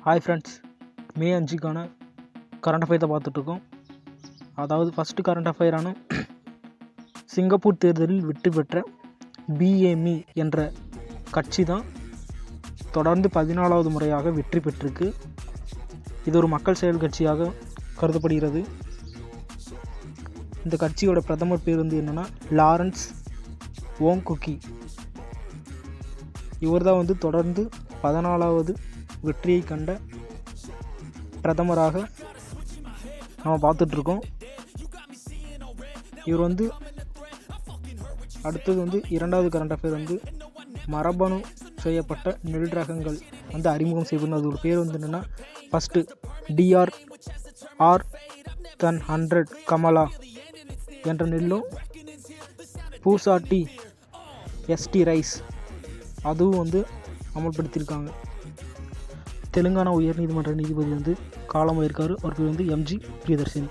Hi friends, மே 5க்கான current affair தான் பார்த்துட்ருக்கோம். அதாவது ஃபஸ்ட்டு கரண்ட் அஃபேரான சிங்கப்பூர் தேர்தலில் வெற்றி பெற்ற பிஏமி என்ற கட்சி தான் தொடர்ந்து 14வது முறையாக வெற்றி பெற்றிருக்கு. இது ஒரு மக்கள் செயல் கட்சியாக கருதப்படுகிறது. இந்த கட்சியோட பிரதமர் பேர் வந்து என்னென்னா லாரன்ஸ் ஓங்குகி. இவர் தான் வந்து தொடர்ந்து 14வது வெற்றியை கண்ட பிரதமராக நம்ம பார்த்துட்ருக்கோம். இவர் வந்து அடுத்தது வந்து 2வது கரண்ட் அஃபேர் வந்து மரபணு செய்யப்பட்ட நெல் ரகங்கள் வந்து அறிமுகம் செய்யப்படும். அது ஒரு பேர் வந்து என்னென்னா ஃபஸ்ட்டு DR-R-100 கமலா என்ற நெல்லும், பூசா டி எஸ்டி ரைஸ் அதுவும் வந்து அமல்படுத்தியிருக்காங்க. தெலுங்கானா உயர்நீதிமன்ற நீதிபதி வந்து காலமாயிருக்காரு. அவர் பேர் வந்து MG பிரியதர்ஷினி.